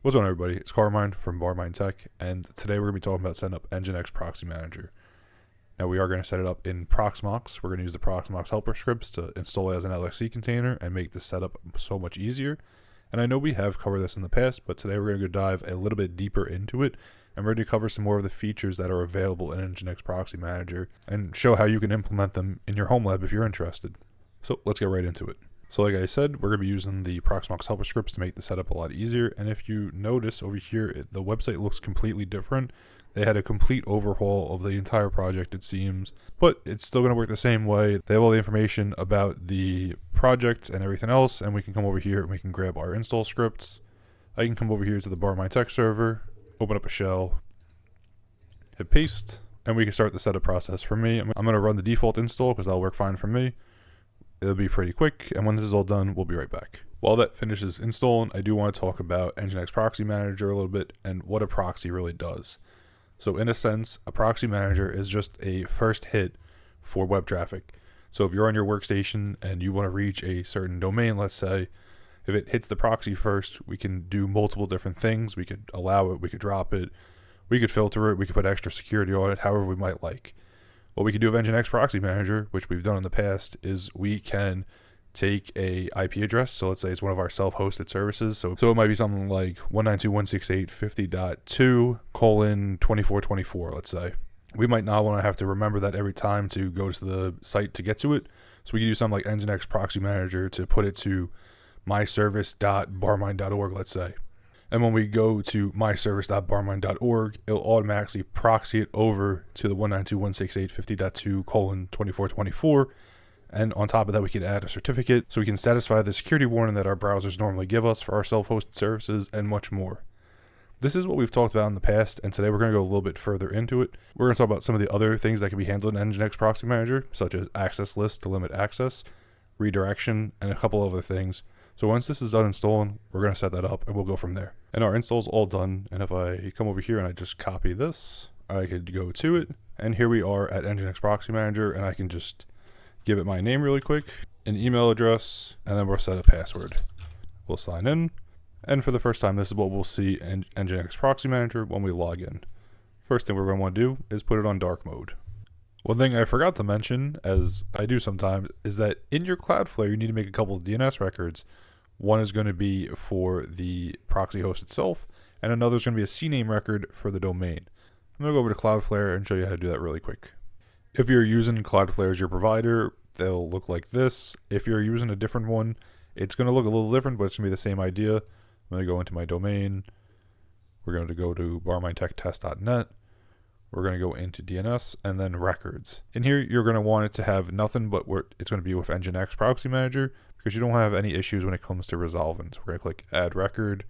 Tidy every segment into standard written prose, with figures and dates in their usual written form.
What's going on, everybody? It's Carmine from Barmine Tech, and today we're going to be talking about setting up Nginx Proxy Manager. Now, we are going to set it up in Proxmox. We're going to use the Proxmox helper scripts to install it as an LXC container and make the setup so much easier. And I know we have covered this in the past, but today we're going to go dive a little bit deeper into it, and we're going to cover some more of the features that are available in Nginx Proxy Manager and show how you can implement them in your home lab if you're interested. So let's get right into it. So like I said, we're going to be using the Proxmox helper scripts to make the setup a lot easier. And if you notice over here, the website looks completely different. They had a complete overhaul of the entire project, it seems, but it's still going to work the same way. They have all the information about the project and everything else, and we can come over here and we can grab our install scripts. I can come over here to the Barmine Tech server, open up a shell, hit paste, and we can start the setup process. For me, I'm going to run the default install because that'll work fine for me. It'll be pretty quick, and when this is all done, we'll be right back. While that finishes installing, I do want to talk about Nginx Proxy Manager a little bit and what a proxy really does. So in a sense, a proxy manager is just a first hit for web traffic. So if you're on your workstation and you want to reach a certain domain, let's say, if it hits the proxy first, we can do multiple different things. We could allow it, we could drop it, we could filter it, we could put extra security on it, however we might like. What we can do with Nginx Proxy Manager, which we've done in the past, is we can take a IP address. So let's say it's one of our self-hosted services. So it might be something like 192.168.50.2:2424, let's say. We might not want to have to remember that every time to go to the site to get to it. So we can do something like Nginx Proxy Manager to put it to myservice.barmine.org, let's say. And when we go to myservice.barmine.org, it'll automatically proxy it over to the 192.168.50.2:2424. And on top of that, we can add a certificate so we can satisfy the security warning that our browsers normally give us for our self-hosted services and much more. This is what we've talked about in the past, and today we're going to go a little bit further into it. We're going to talk about some of the other things that can be handled in Nginx Proxy Manager, such as access lists to limit access, redirection, and a couple other things. So once this is done installing, we're going to set that up and we'll go from there. And our install's all done. And if I come over here and I just copy this, I could go to it. And here we are at Nginx Proxy Manager, and I can just give it my name really quick, an email address, and then we'll set a password. We'll sign in. And for the first time, this is what we'll see in Nginx Proxy Manager when we log in. First thing we're going to want to do is put it on dark mode. One thing I forgot to mention, as I do sometimes, is that in your Cloudflare, you need to make a couple of DNS records. One is going to be for the proxy host itself, and another is going to be a CNAME record for the domain. I'm going to go over to Cloudflare and show you how to do that really quick. If you're using Cloudflare as your provider, they'll look like this. If you're using a different one, it's going to look a little different, but it's going to be the same idea. I'm going to go into my domain. We're going to go to barminetech.test.net. We're going to go into DNS and then records. In here, you're going to want it to have nothing but where it's going to be with Nginx Proxy Manager, because you don't have any issues when it comes to resolving. So we're going to click add record.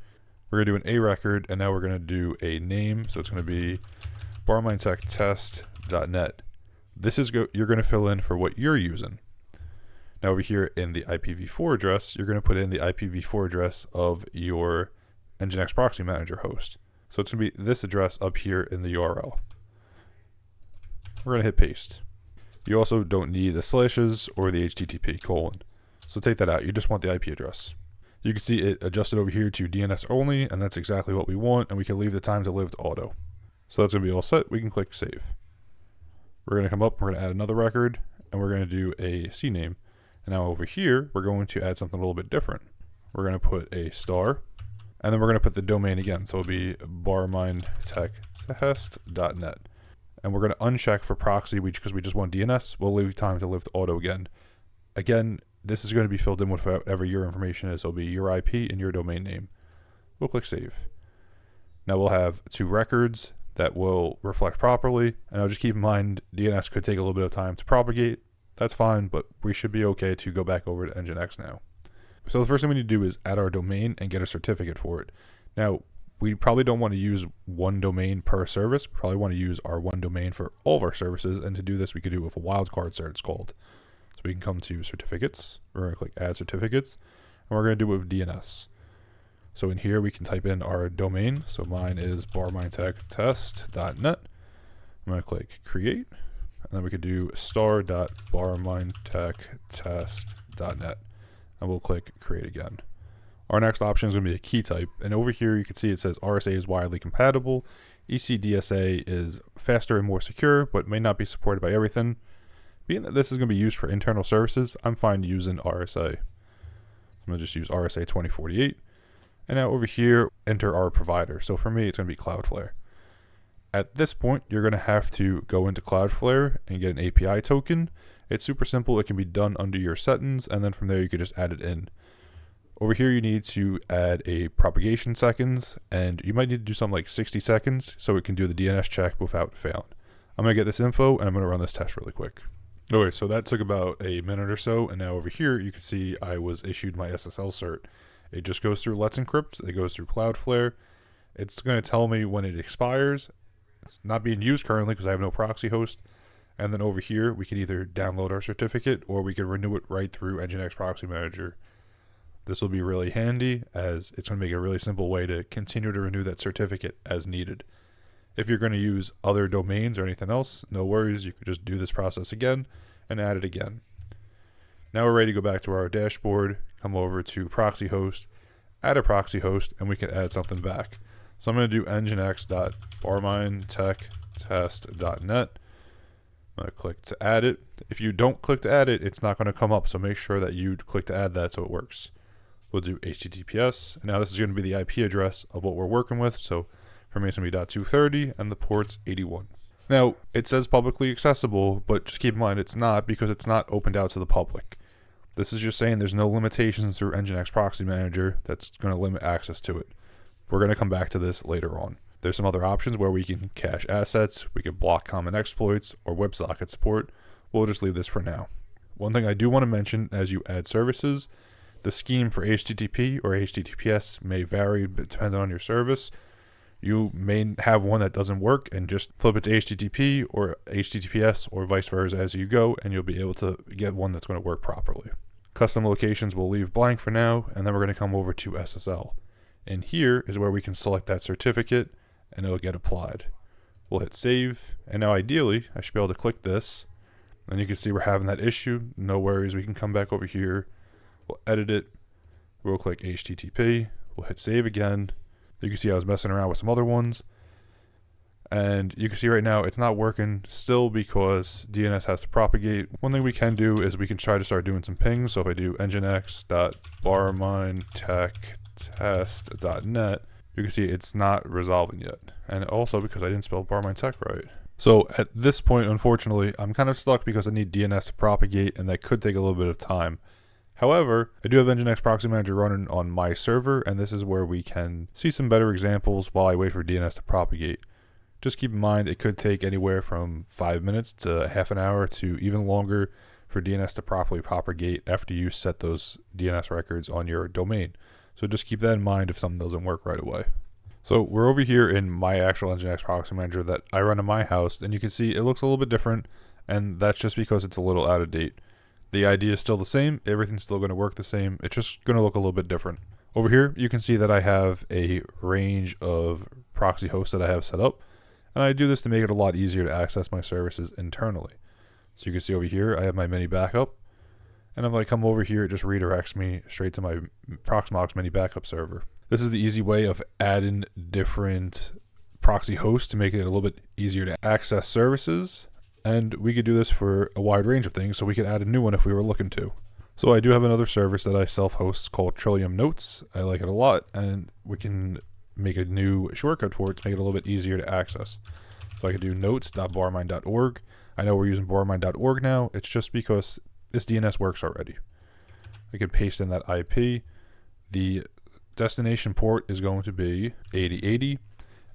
We're going to do an A record, and now we're going to do a name. So it's going to be barminetech.test.net. This is you're going to fill in for what you're using. Now over here in the IPv4 address, you're going to put in the IPv4 address of your Nginx Proxy Manager host. So it's going to be this address up here in the URL. We're going to hit paste. You also don't need the slashes or the HTTP colon. So take that out. You just want the IP address. You can see it adjusted over here to DNS only, and that's exactly what we want, and we can leave the time to live to auto. So that's going to be all set. We can click save. We're going to come up, we're going to add another record, and we're going to do a CNAME. And now over here, we're going to add something a little bit different. We're going to put a star, and then we're going to put the domain again. So it'll be barminetech.test.net. And we're going to uncheck for proxy because we just want DNS. We'll leave time to live to auto again. Again, this is going to be filled in with whatever your information is. So it'll be your IP and your domain name. We'll click save. Now we'll have two records that will reflect properly. And I'll just keep in mind, DNS could take a little bit of time to propagate. That's fine, but we should be okay to go back over to Nginx now. So the first thing we need to do is add our domain and get a certificate for it. Now, we probably don't want to use one domain per service. We probably want to use our one domain for all of our services. And to do this, we could do it with a wildcard cert, it's called. So we can come to certificates. We're going to click add certificates. And we're going to do it with DNS. So in here, we can type in our domain. So mine is barminetech.test.net. I'm going to click create. And then we could do star.barminetech.test.net. And we'll click create again. Our next option is going to be a key type. And over here, you can see it says RSA is widely compatible. ECDSA is faster and more secure, but may not be supported by everything. Being that this is going to be used for internal services, I'm fine using RSA. I'm going to just use RSA 2048. And now over here, enter our provider. So for me, it's going to be Cloudflare. At this point, you're going to have to go into Cloudflare and get an API token. It's super simple. It can be done under your settings, and then from there, you can just add it in. Over here, you need to add a propagation seconds, and you might need to do something like 60 seconds so it can do the DNS check without failing. I'm going to get this info, and I'm going to run this test really quick. Okay, so that took about a minute or so, and now over here, you can see I was issued my SSL cert. It just goes through Let's Encrypt, it goes through Cloudflare. It's going to tell me when it expires. It's not being used currently because I have no proxy host. And then over here, we can either download our certificate or we can renew it right through Nginx Proxy Manager. This will be really handy as it's going to make a really simple way to continue to renew that certificate as needed. If you're going to use other domains or anything else, no worries. You could just do this process again and add it again. Now we're ready to go back to our dashboard, come over to proxy host, add a proxy host, and we can add something back. So I'm going to do nginx.barmindtechtest.net. I'm going to click to add it. If you don't click to add it, it's not going to come up. So make sure that you click to add that so it works. We'll do HTTPS. Now this is going to be the IP address of what we're working with. So for me, it's going to be .230 and the port's 81. Now it says publicly accessible, but just keep in mind it's not because it's not opened out to the public. This is just saying there's no limitations through Nginx Proxy Manager that's going to limit access to it. We're going to come back to this later on. There's some other options where we can cache assets, we can block common exploits, or WebSocket support. We'll just leave this for now. One thing I do want to mention as you add services, the scheme for HTTP or HTTPS may vary depending on your service. You may have one that doesn't work and just flip it to HTTP or HTTPS or vice versa as you go, and you'll be able to get one that's going to work properly. Custom locations we'll leave blank for now, and then we're going to come over to SSL. And here is where we can select that certificate and it'll get applied. We'll hit save, and now ideally I should be able to click this, and you can see we're having that issue. No worries, we can come back over here, we'll edit it, we'll click HTTP, we'll hit save again. You can see I was messing around with some other ones, and you can see right now it's not working still because DNS has to propagate. One thing we can do is we can try to start doing some pings. So if I do nginx.barmindtechtest.net, you can see it's not resolving yet. And also because I didn't spell barmindtech right. So at this point, unfortunately, I'm kind of stuck because I need DNS to propagate, and that could take a little bit of time. However, I do have Nginx Proxy Manager running on my server, and this is where we can see some better examples while I wait for DNS to propagate. Just keep in mind, it could take anywhere from 5 minutes to half an hour to even longer for DNS to properly propagate after you set those DNS records on your domain. So just keep that in mind if something doesn't work right away. So we're over here in my actual Nginx Proxy Manager that I run in my house, and you can see it looks a little bit different, and that's just because it's a little out of date. The idea is still the same, everything's still going to work the same, it's just going to look a little bit different. Over here, you can see that I have a range of proxy hosts that I have set up, and I do this to make it a lot easier to access my services internally. So you can see over here, I have my mini backup, and if I come over here, it just redirects me straight to my Proxmox mini backup server. This is the easy way of adding different proxy hosts to make it a little bit easier to access services. And we could do this for a wide range of things, so we could add a new one if we were looking to. So I do have another service that I self-host called Trillium Notes. I like it a lot, and we can make a new shortcut for it to make it a little bit easier to access. So I could do notes.barmind.org. I know we're using barmind.org now. It's just because this DNS works already. I could paste in that IP. The destination port is going to be 8080.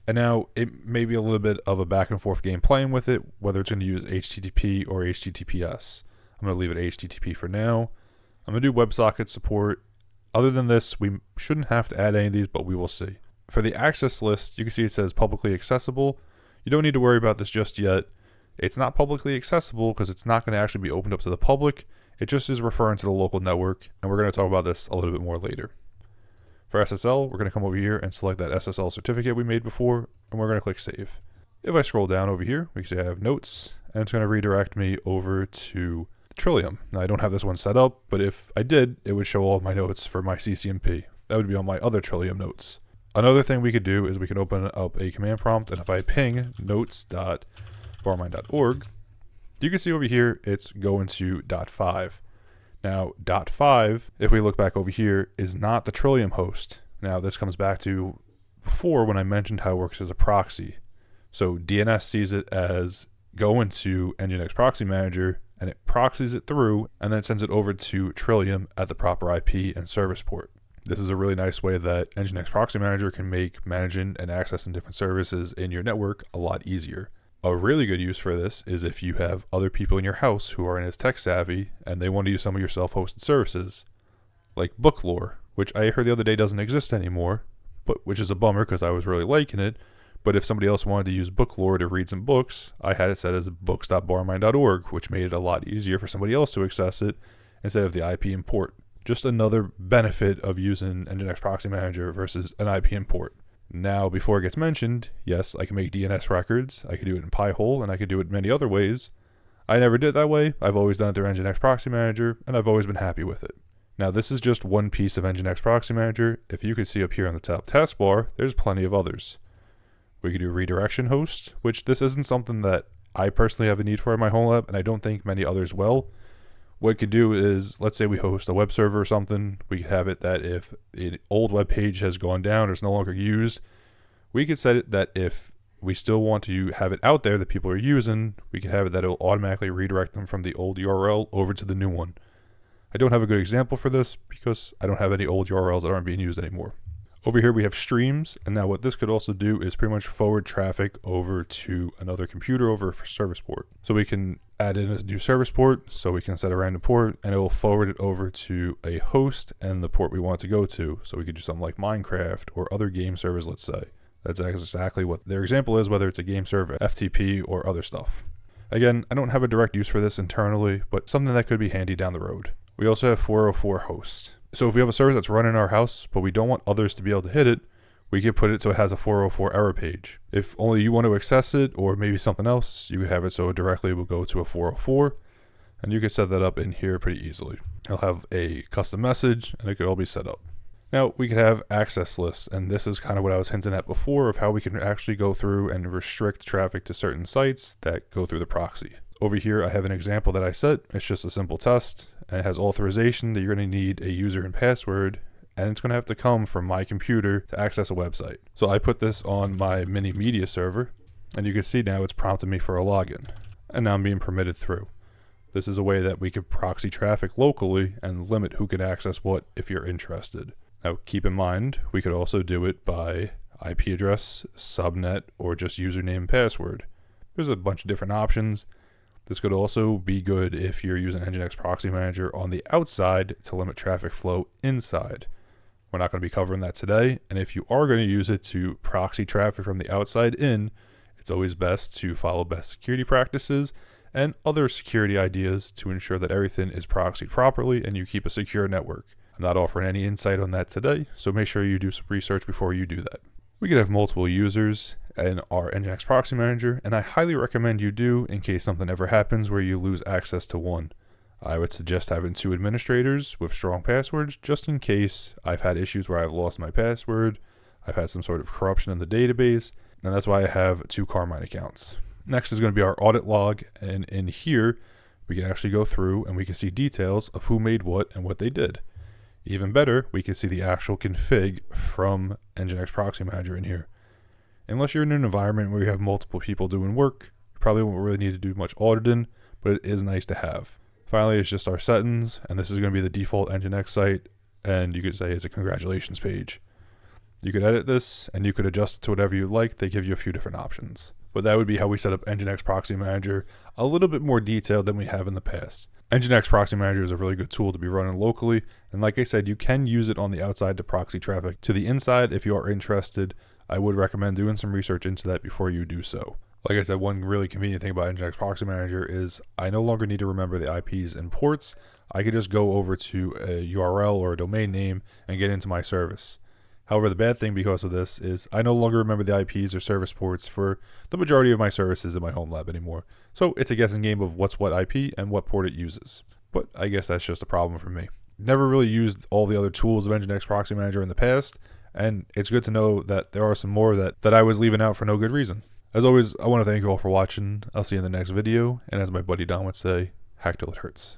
And now it may be a little bit of a back and forth game playing with it, whether it's going to use HTTP or HTTPS. I'm going to leave it HTTP for now. I'm going to do WebSocket support. Other than this, we shouldn't have to add any of these, but we will see. For the access list, you can see it says publicly accessible. You don't need to worry about this just yet. It's not publicly accessible because it's not going to actually be opened up to the public. It just is referring to the local network, and we're going to talk about this a little bit more later. For SSL, we're going to come over here and select that SSL certificate we made before, and we're going to click Save. If I scroll down over here, we can see I have notes, and it's going to redirect me over to Trillium. Now, I don't have this one set up, but if I did, it would show all of my notes for my CCNP. That would be on my other Trillium notes. Another thing we could do is we could open up a command prompt, and if I ping notes.bormine.org, you can see over here it's going to .5. Now, .5, if we look back over here, is not the Trillium host. Now, this comes back to before when I mentioned how it works as a proxy. So DNS sees it as going to Nginx Proxy Manager, and it proxies it through, and then sends it over to Trillium at the proper IP and service port. This is a really nice way that Nginx Proxy Manager can make managing and accessing different services in your network a lot easier. A really good use for this is if you have other people in your house who aren't as tech savvy and they want to use some of your self-hosted services, like Booklore, which I heard the other day doesn't exist anymore, but which is a bummer because I was really liking it. But if somebody else wanted to use Booklore to read some books, I had it set as books.bormine.org, which made it a lot easier for somebody else to access it instead of the IP import. Just another benefit of using Nginx Proxy Manager versus an IP import. Now, before it gets mentioned, yes, I can make DNS records, I could do it in Pi-hole, and I could do it many other ways. I never did it that way. I've always done it through Nginx Proxy Manager, and I've always been happy with it. Now, this is just one piece of Nginx Proxy Manager. If you could see up here on the top taskbar, there's plenty of others. We could do redirection host, which this isn't something that I personally have a need for in my Homelab, and I don't think many others will. What we could do is, let's say we host a web server or something, we could have it that if an old web page has gone down or is no longer used, we could set it that if we still want to have it out there that people are using, we could have it that it will automatically redirect them from the old URL over to the new one. I don't have a good example for this because I don't have any old URLs that aren't being used anymore. Over here we have streams, and now what this could also do is pretty much forward traffic over to another computer over for service port. So we can add in a new service port, so we can set a random port, and it will forward it over to a host and the port we want to go to. So we could do something like Minecraft or other game servers, let's say. That's exactly what their example is, whether it's a game server, FTP, or other stuff. Again, I don't have a direct use for this internally, but something that could be handy down the road. We also have 404 host. So if we have a service that's running in our house, but we don't want others to be able to hit it, we could put it so it has a 404 error page. If only you want to access it, or maybe something else, you could have it so it directly will go to a 404, and you could set that up in here pretty easily. It'll have a custom message, and it could all be set up. Now, we could have access lists, and this is kind of what I was hinting at before of how we can actually go through and restrict traffic to certain sites that go through the proxy. Over here, I have an example that I set. It's just a simple test, and it has authorization that you're going to need a user and password, and it's going to have to come from my computer to access a website. So I put this on my mini media server, and you can see now it's prompted me for a login, and now I'm being permitted through. This is a way that we could proxy traffic locally and limit who can access what if you're interested. Now keep in mind, we could also do it by IP address, subnet, or just username and password. There's a bunch of different options. This could also be good if you're using Nginx Proxy Manager on the outside to limit traffic flow inside. We're not going to be covering that today, and if you are going to use it to proxy traffic from the outside in, it's always best to follow best security practices and other security ideas to ensure that everything is proxied properly and you keep a secure network. I'm not offering any insight on that today, so make sure you do some research before you do that. We could have multiple users in our Nginx Proxy Manager, and I highly recommend you do in case something ever happens where you lose access to one. I would suggest having 2 administrators with strong passwords just in case I've had issues where I've lost my password, I've had some sort of corruption in the database, and that's why I have 2 Carmine accounts. Next is going to be our audit log, and in here we can actually go through and we can see details of who made what and what they did. Even better, we can see the actual config from Nginx Proxy Manager in here. Unless you're in an environment where you have multiple people doing work, you probably won't really need to do much auditing, but it is nice to have. Finally, it's just our settings, and this is going to be the default Nginx site, and you could say it's a congratulations page. You could edit this, and you could adjust it to whatever you like. They give you a few different options. But that would be how we set up Nginx Proxy Manager, a little bit more detailed than we have in the past. Nginx Proxy Manager is a really good tool to be running locally, and like I said, you can use it on the outside to proxy traffic to the inside if you are interested. I would recommend doing some research into that before you do so. Like I said, one really convenient thing about Nginx Proxy Manager is I no longer need to remember the IPs and ports. I could just go over to a URL or a domain name and get into my service. However, the bad thing because of this is I no longer remember the IPs or service ports for the majority of my services in my Homelab anymore. So it's a guessing game of what's what IP and what port it uses. But I guess that's just a problem for me. never really used all the other tools of Nginx Proxy Manager in the past, and it's good to know that there are some more that I was leaving out for no good reason. As always, I want to thank you all for watching. I'll see you in the next video, and as my buddy Don would say, hack till it hurts.